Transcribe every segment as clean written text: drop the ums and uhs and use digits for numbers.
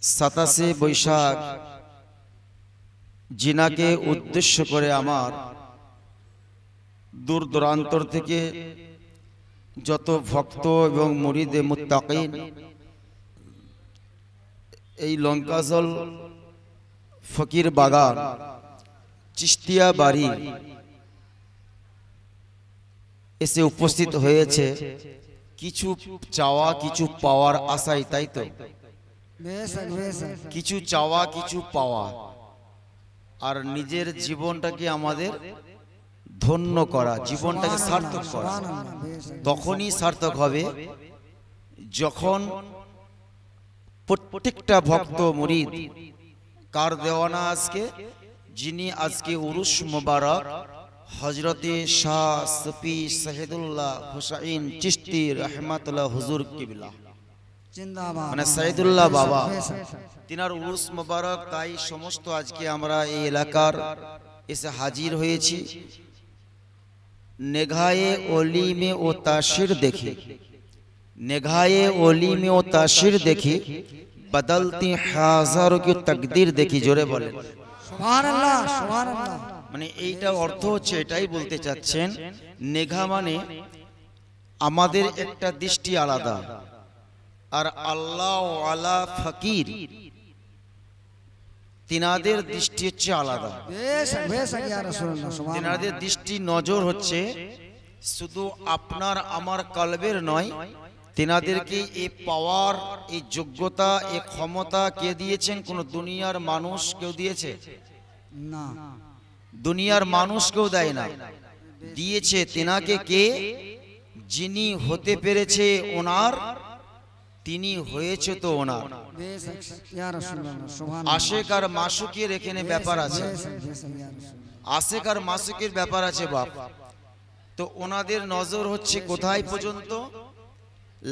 27 বৈশাখ জিনাকে উদ্দেশ্য করে আমার দূর দূরান্তর থেকে যত ভক্ত এবং মুরিদে মুত্তাকিন এই লঙ্কাজল ফকির বাগান চিশতিয়া বাড়ি এসে উপস্থিত হয়েছে কিছু চাওয়া কিছু পাওয়ার আশায়, তাই তো? কিছু চাওয়া কিছু পাওয়া আর নিজের জীবনটাকে আমাদের ধন্য করা, জীবনটাকে সার্থক করা। তখনই সার্থক হবে যখন প্রত্যেকটা ভক্ত মুরিদ কার দেওয়ানা আজকে, যিনি আজকে উরুস মুবারক হযরতে শাহ সুফি শহীদুল্লাহ হুসাইন চিশতি রহমাতুল্লাহ হুজুর কিবলা মানে শহীদুল্লাহ বাবা, তিনার উরুস মুবারক। তাই সমস্ত আজকে আমরা এই এলাকার এসে হাজির হয়েছি। নেগায়ে ওলি মে ও তাসির দেখি, নেগায়ে ওলি মে ও তাসির দেখি, বদলতি হাজারোं की तकदीर দেখি। জোরে বলেন সুবহানাল্লাহ, সুবহানাল্লাহ। মানে এইটা অর্থ হচ্ছে, এটাই বলতে চাচ্ছেন, নেঘা মানে আমাদের একটা দৃষ্টি আলাদা, আর আল্লাহ ওয়ালা ফকির তিনাদের দৃষ্টি হচ্ছে আলাদা। তিনাদের দৃষ্টি নজর হচ্ছে শুধু আপনার আমার কলবের নয়, তিনাদেরকে এই পাওয়ার, এই যোগ্যতা, এই ক্ষমতা কে দিয়েছেন? কোন দুনিয়ার মানুষ কেউ দিয়েছে না, দুনিয়ার মানুষ কেউ দেয় না। দিয়েছে তিনাকে কে? যিনি হতে পেরেছে ওনার, তিনি হয়েছে তো ওনার। আশেক আর মাসুকের এখানে ব্যাপার আছে, আশেক আর মাসুকের ব্যাপার আছে বাপ। তো ওনাদের নজর হচ্ছে কোথায় পর্যন্ত?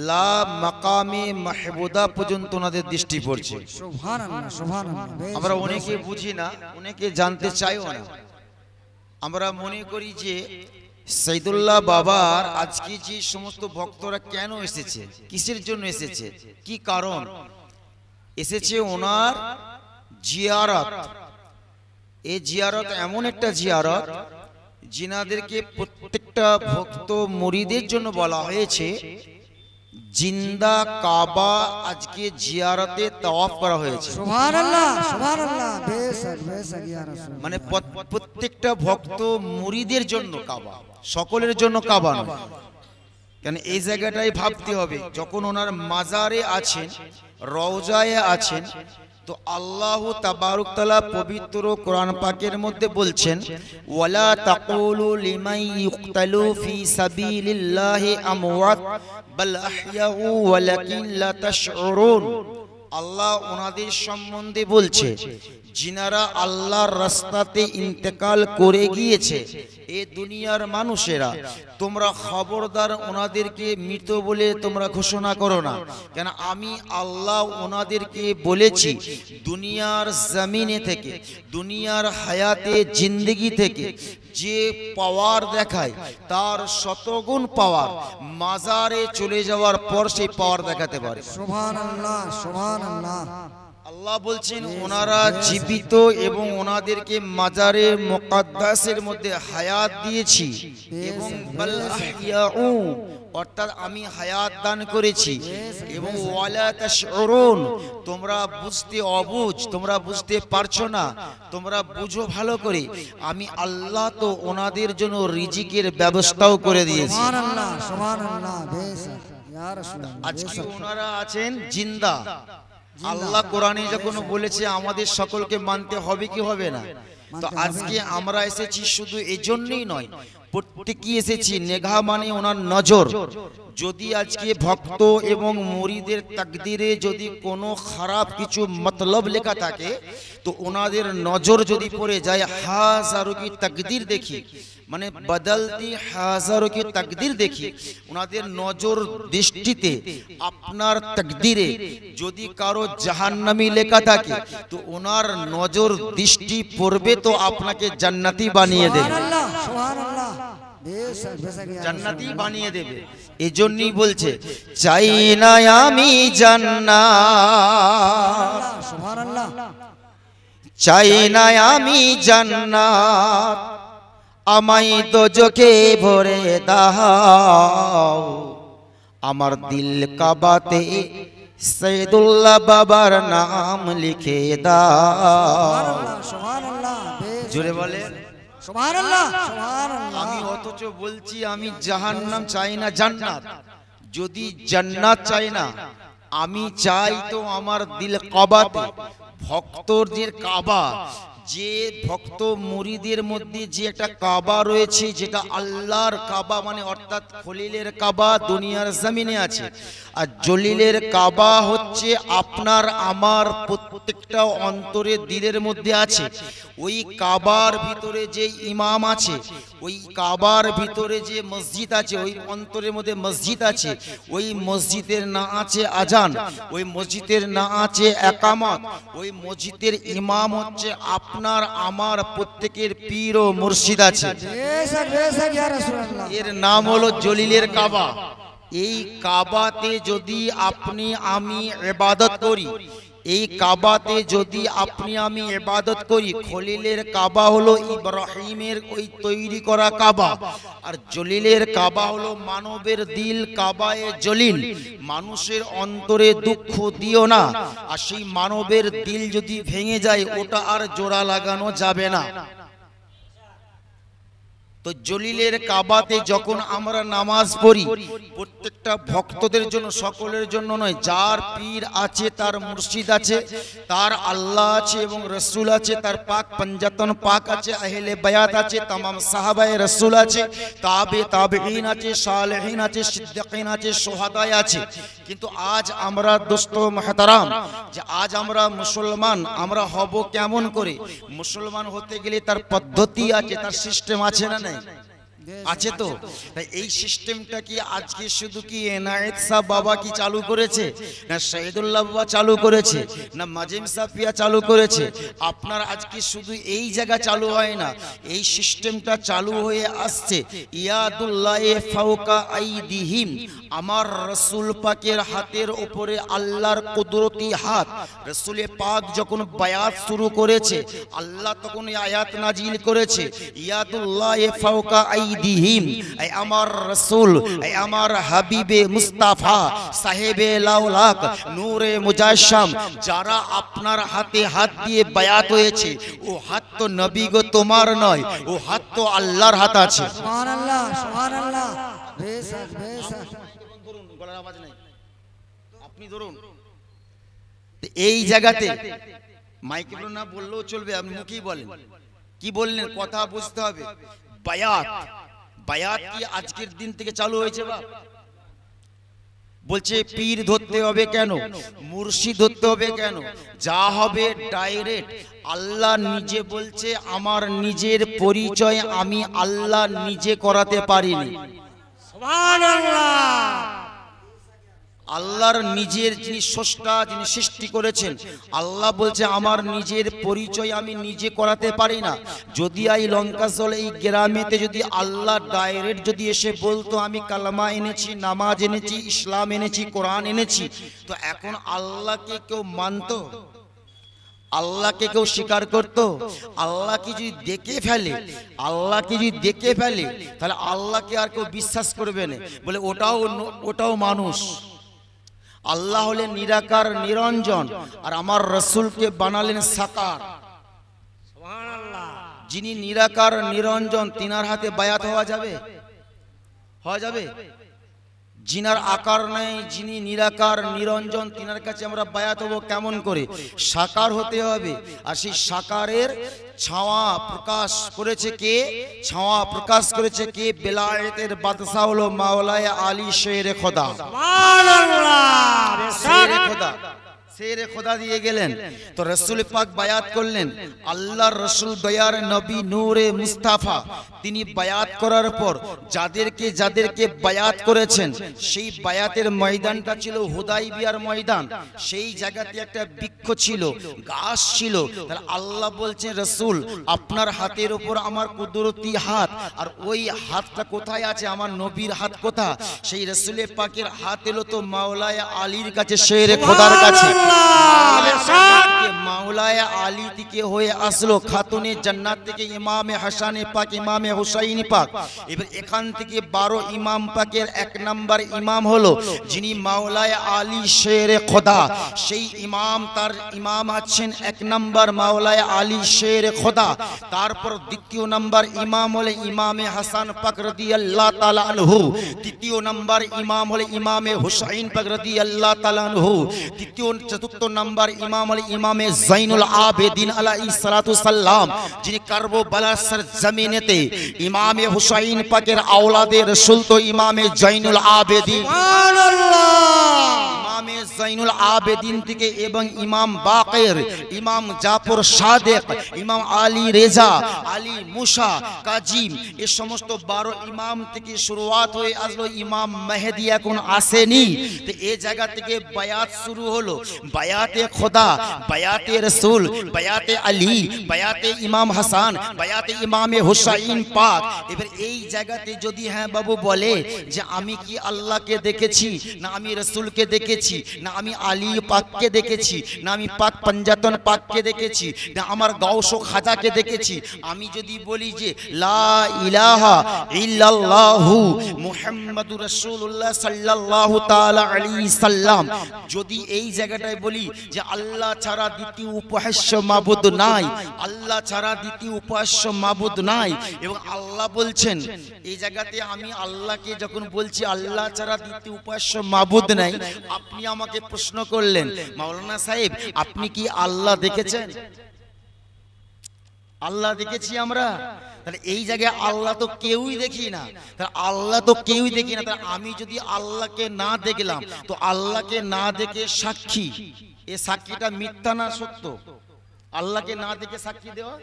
লা মাকামে মাহবুদা পর্যন্ত ওনাদের দৃষ্টি পড়ছে। আমরা অনেকে বুঝি না, অনেকে জানতে চাইও না। আমরা মনে করি যে শহীদুল্লাহ বাবার আজকে যে সমস্ত ভক্তরা কেন এসেছে, কিসের জন্য এসেছে, কি কারণ এসেছে? ওনার জিয়ারত। এই জিয়ারত এমন একটা জিয়ারত যিনাদেরকে প্রত্যেকটা ভক্ত মুরিদের জন্য বলা হয়েছে জিন্দা কাবা আজকে জিয়ারতে তাওয়াফ করা হয়েছে। সুবহানাল্লাহ, সুবহানাল্লাহ। মানে প্রত্যেকটা ভক্ত মুরিদের জন্য কাবা, সকলের জন্য কাবা নয়। কেন এই জায়গাটাই ভাবতে হবে, যখন ওনার মাজারে আছেন, রওজায়ে আছেন, তো আল্লাহ তাবারক তাআলা পবিত্র কোরআন পাকের মধ্যে বলছেন, ওয়ালা তাকুলু লিমান ইউকতালু ফি সাবিলিল্লাহি আমওয়াত বাল আহইয়াউ ওয়ালাকিন লা তাশউরুন। আল্লাহ ওনাদের সম্বন্ধে বলছে, যিনারা আল্লাহর রাস্তাতে ইন্তেকাল করে গিয়েছে, এই দুনিয়ার মানুষেরা, তোমরা খবরদার ওনাদেরকে মৃত বলে তোমরা ঘোষণা করো না। কেন আমি আল্লাহ ওনাদেরকে বলেছি দুনিয়ার জমিনে থেকে, দুনিয়ার হায়াতে জিন্দেগি থেকে যে পাওয়ার দেখায় তার শতগুণ পাওয়ার মাজারে চলে যাওয়ার পর সেই পাওয়ার দেখাতে পারে। সুবহানাল্লাহ, সুবহানাল্লাহ। আল্লাহ বলছেন ওনারা জীবিত এবং ওনাদেরকে মাজারে মুকাদ্দাসের মধ্যে হায়াত দিয়েছি এবং বাল আহইয়াউ, অর্থাৎ আমি হায়াত দান করেছি, এবং ওয়ালা তাশউরুন, তোমরা বুঝতে অবুঝ, তোমরা বুঝতে পারছো না, তোমরা বুঝো ভালো করে, আমি আল্লাহ তো ওনাদের জন্য রিজিকের ব্যবস্থাও করে দিয়েছি। সুবহানাল্লাহ, সুবহানাল্লাহ। ইয়া রাসূলুল্লাহ, আজকে ওনারা আছেন জিন্দা। আল্লাহ কোরআনে যখন বলেছে আমাদের সকলকে মানতে হবে কি হবে না? তো আজকে আমরা এসেছি শুধু এজন্যই নয়, প্রত্যেকেই এসেছি নেঘা মানে ওনার নজর। যদি আজকে ভক্ত এবং মুরিদের তাকদিরে যদি কোনো খারাপ কিছু মতলব লেখা থাকে, তো ওনাদের নজর যদি পড়ে যায় হাজারো কি তাকদির দেখি, মানে বদলতি হাজারো কি তাকদির দেখি, ওনাদের নজর দৃষ্টিতে আপনার তাকদিরে যদি কারো জাহান্নামী লেখা থাকে, তো ওনার নজর দৃষ্টি পড়বে তো আপনাকে জান্নাতি বানিয়ে দেবে। সুবহানাল্লাহ, সুবহানাল্লাহ। জান্নাতি বানিয়ে দেবে। এজন্যই বলছে চাই না আমি জান্নাত, চাই না আমি জান্নাত, আমায় দোজখে ভরে দাও। আমার দিল কাবাতে সৈয়দুল্লাহ বাবার নাম লিখে দাও। জোরে বলে সুবহানাল্লাহ, সুবহানাল্লাহ। আমি অথচ বলছি আমি জাহান্নাম চাই না, জান্নাত। যদি জান্নাত চাই না, আমি চাই তো আমার দিল কাবাতে, ভক্তদের কাবা, যে ভক্ত মুরিদের মধ্যে যে একটা কাবা রয়েছে, যেটা আল্লাহর কাবা, মানে অর্থাৎ খলিলের কাবা দুনিয়ার জমিনে আছে, আর জলিলের কাবা হচ্ছে আপনার আমার প্রত্যেকটা অন্তরে দিলের মধ্যে আছে। ওই কাবার ভিতরে যে ইমাম আছে, ওই কাবার ভিতরে যে মসজিদ আছে, ওই অন্তরের মধ্যে মসজিদ আছে, ওই মসজিদের না আছে আজান, ওই মসজিদের না আছে একামত, ওই মসজিদের ইমাম হচ্ছে আপনার আমার প্রত্যেকের পীর ও মুর্শিদ আছে। এর নাম হলো জলিলের কাবা। এই কাবাতে যদি আপনি আমি ইবাদত করি, এই কাবাতে যদি আপনি আমি ইবাদত করি, খলিলের কাবা হলো ইব্রাহিমের ওই তৈরি করা কাবা, আর জলিলের কাবা হলো মানবের দিল কাবায়ে জলিল। মানুষের অন্তরে দুঃখ দিও না, আর সেই মানবের দিল যদি ভেঙে যায়, ওটা আর জোড়া লাগানো যাবে না। তো জলিলের কাবাতে যখন আমরা নামাজ পড়ি, প্রত্যেকটা ভক্তদের জন্য, সকলের জন্য নয়, যার পীর আছে, তার মুর্শিদ আছে, তার আল্লাহ আছে এবং রসুল আছে, তার পাক পঞ্জাতন পাক আছে, আহলে বায়াত আছে, तमाम সাহাবায়ে রসুল আছে, তাবেঈন আছে, সালেহিন আছে, সিদ্দিকিন আছে, সোহাদা আছে। কিন্তু আজ আমরা দোস্ত মুহতারাম, যে আজ আমরা মুসলমান, আমরা হব কেমন করে? মুসলমান হতে গেলে তার পদ্ধতি আছে, তার সিস্টেম আছে না? আছে তো। তাই এই সিস্টেমটা কি আজকে শুধু কি এনায়েত সাহেব বাবা কি চালু করেছে, না শহীদুল্লাহ বাবা চালু করেছে, না মাজেম সাফিয়া চালু করেছে? আপনার আজকে শুধু এই জায়গা চালু হয় না, এই সিস্টেমটা চালু হয়ে আসছে। ইয়াদুল্লাহ ফাওকা আইদিহিম, আমার রাসূল পাকের হাতের উপরে আল্লাহর কুদরতি হাত। রাসূল পাক যখন বায়াত শুরু করেছে, আল্লাহ তখন আয়াত নাজিল করেছে, ইয়াদুল্লাহ ফাওকা আইদিহিম, এই আমার রাসূল, এই আমার হাবিবে মুস্তাফা, সাহেবে লাউলাক, নূরে মুজাশশাম, যারা আপনার হাতে হাত দিয়ে বায়াত হয়েছে, ও হাত তো নবী গো তোমার নয়, ও হাত তো আল্লাহর হাত আছে। সুবহানাল্লাহ, সুবহানাল্লাহ। বেশক, বেশক। ধরুন, গলার আওয়াজ নাই, আপনি ধরুন। এই জায়গাতে মাইকে না বললেও চলবে, আপনি মুখেই বলেন। কি বললেন? কথা বুঝতে হবে। বায়াত, বায়াত কি আজকের দিন থেকে চালু হয়েছে? বা বলছে পীর ধরতে হবে কেন, মুর্শিদ ধরতে হবে কেন? যা হবে ডাইরেক্ট। আল্লাহ নিজে বলছে, আমার নিজের পরিচয় আমি আল্লাহ নিজে করাতে পারিনি। সুবহানাল্লাহ। আল্লাহর নিজের, যিনি স্রষ্টা, যিনি সৃষ্টি করেছেন, আল্লাহ বলছে আমার নিজের পরিচয় আমি নিজে করাতে পারি না। যদি এই লঙ্কাচল এই গ্রামেতে যদি আল্লাহ ডাইরেক্ট যদি এসে বলতো আমি কালেমা এনেছি, নামাজ এনেছি, ইসলাম এনেছি, কোরআন এনেছি, তো এখন আল্লাহকে কেউ মানতো? আল্লাহকে কেউ স্বীকার করতো? আল্লাহকে যদি দেখে ফেলে, আল্লাহকে যদি দেখে ফেলে, তাহলে আল্লাহকে আর কেউ বিশ্বাস করবে না, বলে ওটাও মানুষ। আল্লাহ হলেন নিরাকার নিরঞ্জন, আর আমার রসুলকে বানালেন সাকার। যিনি নিরাকার নিরঞ্জন, তিনার হাতে বায়াত হওয়া যাবে? হওয়া যাবে? जिनार आकार नहीं जिनी निराकार निरंजन तिनार काछे आमरा बायात हबो केमन करे साकार होते हबे आर सेई साकारेर छावा प्रकाश करेছে কে छावा प्रकाश करेছে কে बेलायतेर बादशाह हलो माওলায়ে आली शेरे खुदा सुबहानाल्लाह शेरे खुदा शेरे खुदा दिए गेलेन तो रसूल पाक बायात करलेन आल्लाहर रसूल दयार नबी नूरे मुस्ताफा তিনি বায়াত করার পর যাদেরকে যাদেরকে বায়াত করেছেন সেই বায়াতের ময়দানটা ছিল হুদাইবিয়ার ময়দান সেই জায়গাতে একটা বৃক্ষ ছিল গাছ ছিল তার আল্লাহ বলছেন রাসূল আপনার হাতের উপর আমার কুদরতি হাত আর ওই হাতটা কোথায় আছে আমার নবীর হাত কোথায় সেই রাসূলের পাকের হাত এলো তো মাওলায়ে আলীর কাছে শেরে খোদার কাছে মাওলায়ে আলী থেকে হয়ে আসলো খাতুনে জান্নাত থেকে ইমামে হাসানে পাক ইমামে হুসাইনি পাক। এবার এখান থেকে 12 ইমাম পাকের 1 নম্বর ইমাম হলো যিনি মাওলায় আলী শেরে খোদা। সেই ইমাম তার ইমাম আছেন 1 নম্বর মাওলায় আলী শেরে খোদা। তারপর দ্বিতীয় নম্বর ইমাম হলে ইমামে হাসান পাক রাদিয়াল্লাহু তাআলা আনহু। তৃতীয় নম্বর ইমাম হলে ইমামে হুসাইন পাক রাদিয়াল্লাহু তাআলা আনহু। চতুর্থ নম্বর ইমাম হলে ইমামে জাইনুল আবেদিন আলাইহিস সালাতু সাল্লাম, যিনি কারবালার সরজমিনেতে ইমামে হুসাইন পাকের আওলাদে রাসূল তো ইমামে জাইনুল আবেদিন। ইমামে জাইনুল আবেদিন থেকে এবং ইমাম বাকির, ইমাম জাফর সাদেক, ইমাম আলী রেজা, আলী মুসা, কাজিম, এই সমস্ত 12 ইমাম থেকে শুরুয়াত হয়ে আসলো। ইমাম মেহেদী এখন আসেনি, তো এই জায়গা থেকে বায়াত শুরু হলো। বায়াতে খোদা, বায়াতে রাসূল, বায়াতে আলী, বায়াতে ইমাম হাসান, বায়াতে ইমামে হুসাইন পাক। এবার এই জায়গাতে যদি হ্যাঁ বাবু বলে যে আমি কি আল্লাহকে দেখেছি, না আমি রাসূলকে দেখেছি, না আমি আলী পাককে দেখেছি, না আমি পাক পঞ্জাতন পাককে দেখেছি, না আমার গাউস ও খাজাকে দেখেছি, আমি যদি বলি যে লা ইলাহা ইল্লাল্লাহু মুহাম্মাদুর রাসূলুল্লাহ সাল্লাল্লাহু তাআলা আলাইহি সাল্লাম, যদি এই জায়গাটায় বলি যে আল্লাহ ছাড়া দ্বিতীয় উপাস্য মাবুদ নাই, আল্লাহ ছাড়া দ্বিতীয় উপাস্য মাবুদ নাই, এবং আল্লাহ বলছেন এই জায়গাতে আমি আল্লাহকে যখন বলছি আল্লাহ ছাড়া দ্বিতীয় উপাস্য মাবুদ নাই, আপনি আমাকে প্রশ্ন করলেন মাওলানা সাহেব আপনি কি আল্লাহ দেখেছেন? আল্লাহ দেখেছি আমরা, তাহলে এই জায়গায় আল্লাহ তো কেউই দেখি না, তাহলে আল্লাহ তো কেউই দেখি না, তাহলে আমি যদি আল্লাহকে না দেখলাম তো আল্লাহকে না দেখে সাক্ষী, এই সাক্ষীটা মিথ্যা না সত্য? আল্লাহকে না দেখে সাক্ষী দেওয়া,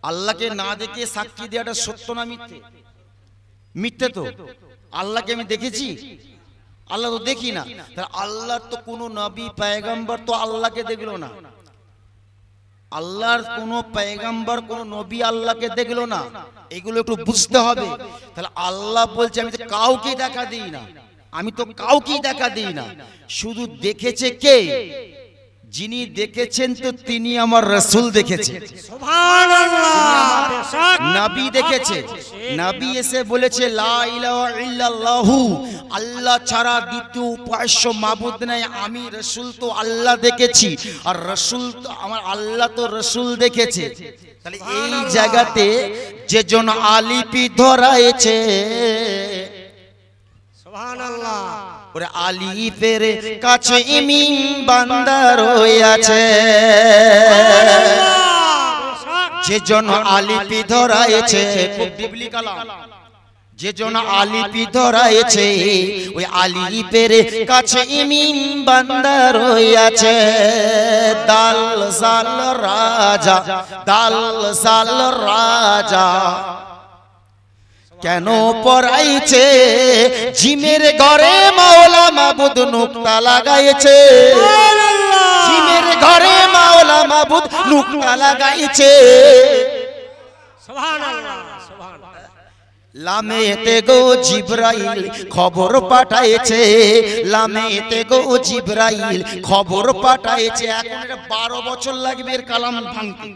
আল্লাহকে না দেখে সাক্ষী দেওয়াটা সত্য না মিথ্যে? মিথ্যে তো। আল্লাহকে আমি দেখেছি? আল্লাহ তো দেখি না, তাহলে আল্লাহর তো কোনো নবী পয়গম্বর তো আল্লাহকে দেখলো না, আল্লাহর কোনো পয়গম্বর কোন নবী আল্লাহকে দেখলো না, এগুলো একটু বুঝতে হবে। তাহলে আল্লাহ বলছে আমি তো কাউকে দেখা দিই না, আমি তো কাউকে দেখা দিই না, শুধু দেখেছে কে? যিনি দেখেছেন তো তিনি আমার রাসূল দেখেছেন, সুবহানাল্লাহ, নবী দেখেছে। নবী এসে বলেছে লা ইলাহা ইল্লাল্লাহু, আল্লাহ ছাড়া দ্বিতীয় উপাস্য মাবুদ নাই, আমি রাসূল তো আল্লাহ দেখেছি, আর রাসূল তো আমার আল্লাহ তো রাসূল দেখেছে। তাহলে এই জায়গাতে যেজন আলিপি ধরাইছে, সুবহানাল্লাহ, ওরে আলিফের কাছে ইমিম বান্দা রয়েছে, যেজন আলিপি ধরাইছে, খুব ডিপলি কালাম, যেজন আলিপি ধরাইছে ওই আলিফের কাছে ইমিম বান্দা রয়েছে। দাল জাল রাজা, দাল জাল রাজা কেন পড়াইছে, জিমের ঘরে মাওলা মাবুদ নুকতা লাগাইছে, জিমের ঘরে মাওলা মাবুদ নুকতা লাগাইছে, সুবহানাল্লাহ, সুবহানাল্লাহ। লামেতে গো জিবরাইল খবর পাঠাইছে, লামেতে গো জিবরাইল খবর পাঠাইছে। এখন এটা 12 বছর লাগবে এর কালাম ভাঙতে,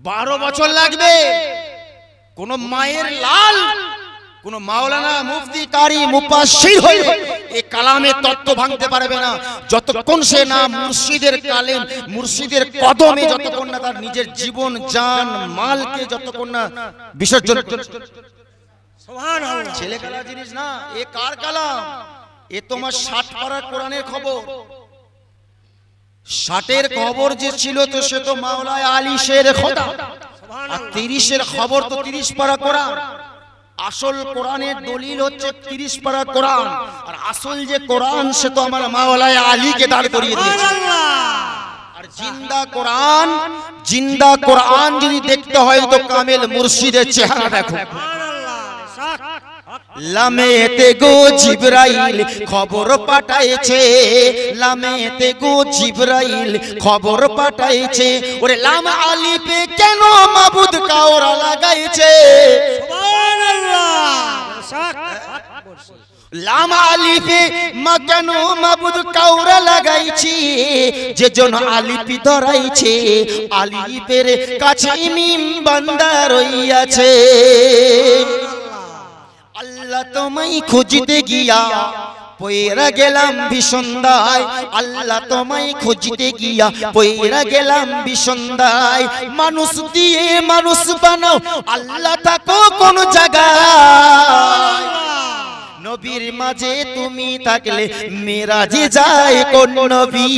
12 বছর লাগবে। কোন মায়ের লাল, কোন মাওলানা মুফতি কারি মুফাসসির হয়ে এই কালামের তত্ত্ব ভাঙতে পারবে না যতক্ষণ সে না মুর্শিদের কালেম, মুর্শিদের কদমে যতক্ষণ না তার নিজের জীবন জান মালকে যতক্ষণ না বিসর্জন। সুবহানাল্লাহ, ছেলে খেলা জিনিস না, এ কার কালাম? এ তোমার 60 পারা কোরআনের খবর। 60-এর খবর যে ছিল তো সে তো মাওলায় আলী শের খোদা, আর 30-এর খবর তো 30 পারা কোরআন। আসল কোরআনের দলিল হচ্ছে 30 পারা কোরআন, আর আসল যে কোরআন সে তো আমার মাওলায় আলীকে দাঁড় করিয়ে দিয়েছে। আর জিন্দা কোরআন, জিন্দা কোরআন যদি দেখতে হয় তো কামেল মুর্শিদের চেহারা দেখো। লামেতে গো জিবরাইল খবর পাঠাইছে, লামেতে গো জিবরাইল খবর পাঠাইছে, ওরে লাম আলিফে কেন মাবুদ কাওরা লাগাইছে, সুবহানাল্লাহ। লাম আলিফে মা কেন মাবুদ কাউরা লাগাইছি, যে জন আলিফি ধরাইছে আলিফের কাছে মিম বান্দা রইয়াছে। আল্লাহ তোমায় খুঁজতে গিয়া পয়রা গেলাম বিসন্দায়, আল্লাহ তোমায় খুঁজতে গিয়া পয়রা গেলাম বিসন্দায়। মানুষ দিয়ে মানুষ বানাও, আল্লাহ থাকো কোন জায়গায়। নবীর মাঝে তুমি থাকলে মেরাজে যায় কোন নবী,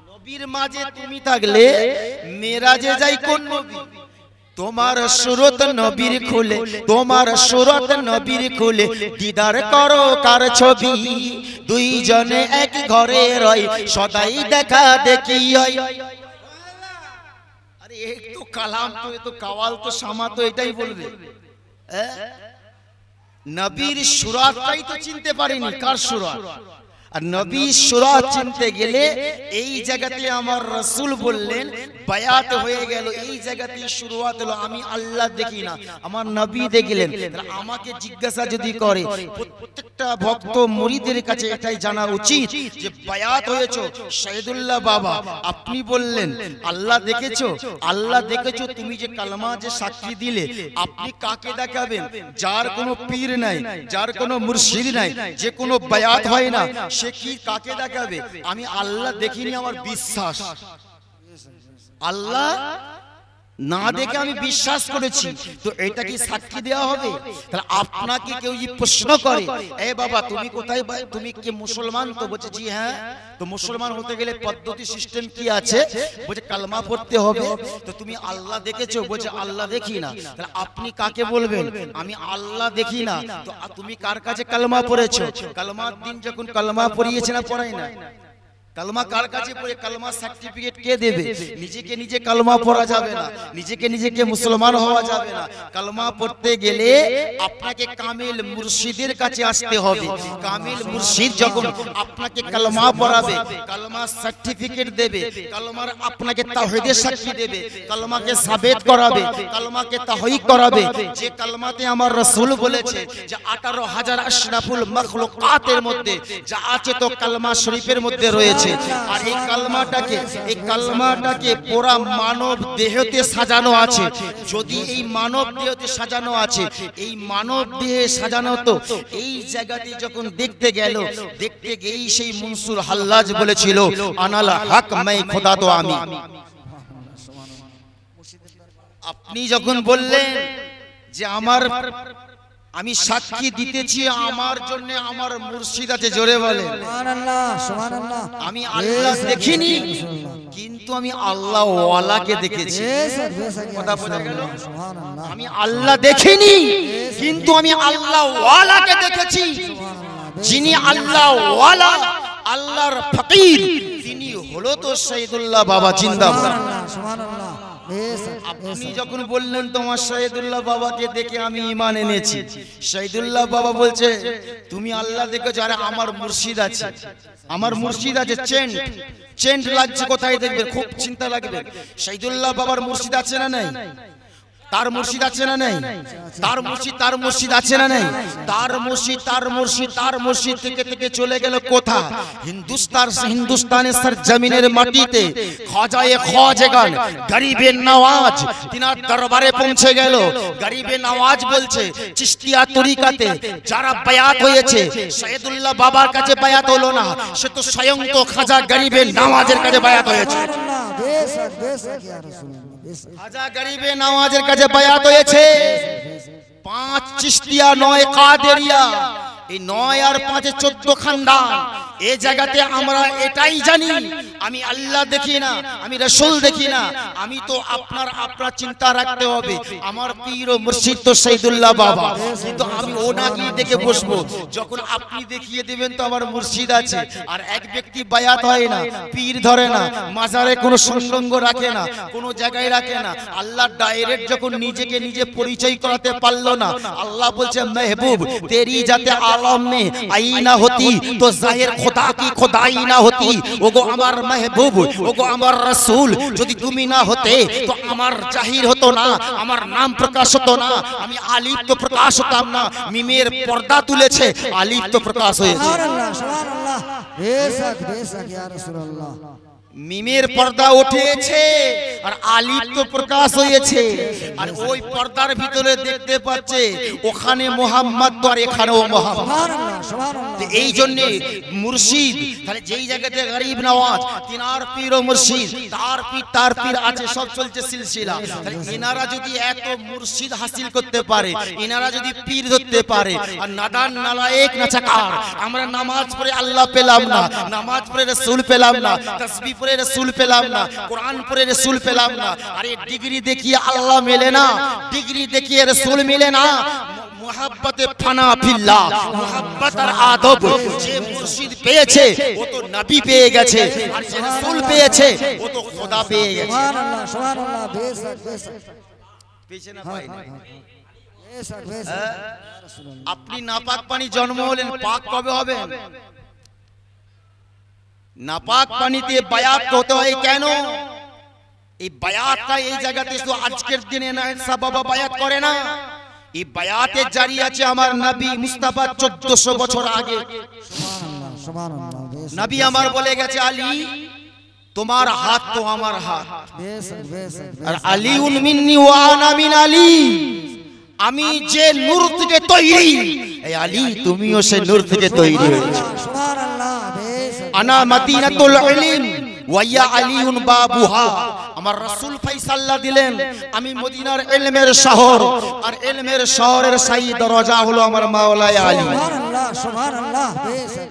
নবীর মাঝে তুমি থাকলে মেরাজে যায় কোন নবী। তোমার সুরত নবীর খুলে, তোমার সুরত নবীর খুলে দিদার করো কার ছবি। দুইজনে এক ঘরে রয় সদাই দেখা দেখি হয়। আরে এই তো কালাম, তো এ তো কাওয়াল, তো শামা, তো এটাই বলবে। নবীর সুরাতটাই তো চিনতে পারিনি, কার সুরাত। আর নবীর সুরাত চিনতে গেলে এই জায়গাতে আমার রাসূল বললেন বায়াত হয়ে গেল, এই জায়গাতে শুরুয়াত হলো। আমি আল্লাহ দেখি না, আমার নবী দেখলেন। আমাকে জিজ্ঞাসা যদি করে, প্রত্যেকটা ভক্ত মুরিদের কাছে এটাই জানা উচিত যে বায়াত হয়েছে শহীদুল্লাহ বাবা, আপনি বললেন আল্লাহ দেখেছো, আল্লাহ দেখেছো, তুমি যে কালমা যে সাক্ষী দিলে, আপনি কাকে দেখাবেন? যার কোনো পীর নাই, যার কোনো মুর্শিদ নাই, যে কোনো বায়াত হয় না, সে কি কাকে দেখাবে? আমি আল্লাহ দেখিনি, আমার বিশ্বাস। আল্লাহ না দেখে আমি বিশ্বাস করেছি, তো এটা কি সাক্ষী দেওয়া হবে? তাহলে আপনাকে কেউ যদি প্রশ্ন করে, এ বাবা তুমি কোথায়, তুমি কি মুসলমান? তো বলছে জি হ্যাঁ। তো মুসলমান হতে গেলে পদ্ধতি সিস্টেম কি আছে? বলছে কালমা পড়তে হবে। তো তুমি আল্লাহ দেখেছো? বলছে আল্লাহ দেখি না। তাহলে আপনি কাকে বলবেন? আমি আল্লাহ দেখি না। তো তুমি কার কাছে কালমা পড়েছো? কালমার দিন যখন কালমা পড়িয়েছে না, পড়াই না? কালমা কার কাছে পড়ে? কালমা সার্টিফিকেট কে দেবে? নিজেকে নিজে কালমা পড়া যাবে না, নিজেকে নিজেকে মুসলমান হওয়া যাবে না। কালমা পড়তে গেলে আপনাকে কামিল মুর্শিদের কাছে আসতে হবে। কামিল মুর্শিদ যখন আপনাকে কালমা পড়াবে, কালমা সার্টিফিকেট দেবে, কালমার আপনাকে তাওহীদের সাক্ষী দেবে, কালমাকে সাবেত করাবে, কালমাকে তাহীক করাবে। যে কালমাতে আমার রাসূল বলেছে যে 18,000 আশরাফুল মাখলুকাতের মধ্যে যা আছে তো কালমা শরীফের মধ্যে রয়েছে। আর এই কালমাটাকে পুরা মানব দেহতে সাজানো আছে। যদি এই মানব দেহতে সাজানো আছে, এই মানব দেহে সাজানো, তো এই জায়গাতে যখন দেখতে গেল, দেখতে গিয়েই সেই মনসুর হাল্লাজ বলেছিল আনাল হক মাই খোদা তো আমি। আপনি যখন বললেন যে আমি সাক্ষী দিতেছি আমার জন্য আমার মুর্শিদ আছে, জোরে বলে সুবহানাল্লাহ, সুবহানাল্লাহ। আমি আল্লাহ দেখিনি, কিন্তু আমি আল্লাহ ওয়ালাকে দেখেছি। কথা বোঝা গেল? আমি আল্লাহ দেখিনি, কিন্তু আমি আল্লাহ ওয়ালাকে দেখেছি। যিনি আল্লাহ ওয়ালা, আল্লাহর ফকির, তিনি হলো তো শহীদুল্লাহ বাবা জিন্দাবাদ। সুবহানাল্লাহ। আপনি যখন বললেন তোমার শহীদুল্লাহ বাবাকে দেখে আমি ঈমান এনেছি, শহীদুল্লাহ বাবা বলছে তুমি আল্লাহ দেখেছো? আরে আমার মুর্শিদ আছে, আমার মুর্শিদ আছে। চেন্ট লাগছে, কোথায় দেখবে? খুব চিন্তা লাগবে। শহীদুল্লাহ বাবার মুর্শিদ আছে না নাই? তার মুর্শিদ আছে না নাই? তার মুর্শিদ আছে না নাই? তার মুর্শিদ থেকে চলে গেল কোথা? হিন্দুস্তানের সরজমিনের মাটিতে খাজায়ে খাজগান গরিবে নওয়াজ তিনার দরবারে পৌঁছে গেল। গরিবে নওয়াজ বলছে চিশতিয়া তরিকাতে যারা বায়াত হয়েছে, শহীদুল্লাহ বাবার কাছে বায়াত হলো না, সে তো স্বয়ং তো খাজা গরিবে নওয়াজের কাছে বায়াত হয়েছে। খাজা গরিবে নওয়াজের কাছে বায়াত হয়েছে। 5 চিশতিয়া, 9 কাদেরিয়া, এই 9 আর 5 14 খানদান। এই জায়গাতে আমরা এটাই জানি, আমি আল্লাহ দেখি না, আমি রাসূল দেখি না। আমি তো আপনার চিন্তা রাখতে হবে, আমার পীর ও মুর্শিদ তো শহীদুল্লাহ বাবা, কিন্তু আমি ওনাকে দেখে বসবো। যখন আপনি দেখিয়ে দিবেন তো আমার মুর্শিদ আছে। আর এক ব্যক্তি বায়াত হয় না, পীর ধরে না, মাজারে কোনো সংলগ্ন রাখে না, কোনো জায়গায় রাখে না। আল্লাহ ডাইরেক্ট যখন নিজেকে নিজে পরিচয় করাতে পারলো না, আল্লাহ বলছে মেহবুব তেরি যাতে আলম মে আইনা হতি তো জাহির खुदा की खुदाई ना होती ओगो আমার महबूब ओगो আমার রাসূল যদি তুমি না হতে তো আমার জাহির হতো না আমার নাম প্রকাশ হতো না আমি আলিফ তো প্রকাশ হতাম না মিমের পর্দা তুলেছে আলিফ তো প্রকাশ হয়েছে সুবহানাল্লাহ সুবহানাল্লাহ বেশক বেশক ইয়া রাসূলুল্লাহ মিমের পর্দা উঠেছে আর আলিফ তো প্রকাশ হয়েছে আর ওই পর্দার ভিতরে দেখতে পাচ্ছে ওখানে মোহাম্মদ তো আর এখানেও মোহাম্মদ সুবহানাল্লাহ সুবহানাল্লাহ এই জন্য মুর্শিদ তাহলে যেই জায়গাতে গরিব নওয়াজ তিনার পীর ও মুর্শিদ তার পীর আছে সব চলছে সিলসিলা তাহলে ইনারা যদি এত মুর্শিদ হাসিল করতে পারে ইনারা যদি পীর ধরতে পারে আর নাদান নালায়েক নাচাকার আমরা নামাজ পড়ে আল্লাহ পেলাম না নামাজ পড়ে রাসূল পেলাম না তাসবিহ পড়ে রাসূল পেলাম না কোরআন পড়ে রাসূল পেলাম না আরে ডিগ্রি দেখিয়ে আল্লাহ মেলে না ডিগ্রি দেখিয়ে রাসূল মেলে না মোহাব্বতে ফানা ফিল্লাহ মোহাব্বত আর আদব যে মুর্শিদ পেয়েছে ও তো নবী পেয়ে গেছে আর যে রাসূল পেয়েছে ও তো খোদা পেয়ে গেছে সুবহানাল্লাহ সুবহানাল্লাহ বেশক বেশক পেছে না পাই না বেশক বেশক ইয়া রাসূলুল্লাহ আপনি নাপাক পানি জন্ম হলেন পাক কবে হবেন নাপাক পানিতে বায়াত হতে হয় কেন এই বায়াতটা এই জায়গাতে শুধু আজকের দিনে না সব বাবা বায়াত করে না এই বায়াতে জারি আছে আমার নবী মুস্তাফা 1400 বছর আগে সুবহানাল্লাহ সুবহানাল্লাহ বেশক নবী আমার বলে গেছে আলী তোমার হাত তো আমার হাত বেশক বেশক আর আলীউন মিন্নি ওয়া আনা মিন আলী আমি যে নূর থেকে তৈরি এই আলী তুমিও সেই নূর থেকে তৈরি হয়েছো সুবহানাল্লাহ বেশক আনা মদিনাতুল ইলম ওয়া ইয়া আলীউন বাবুহা আমার রাসূল ফয়সাল্লাহ দিলেন আমি মদিনার ইলমের শহর আর ইলমের শহরের সাই দরজা হলো আমার মাওলানা আলী সুবহানাল্লাহ সুবহানাল্লাহ বেশক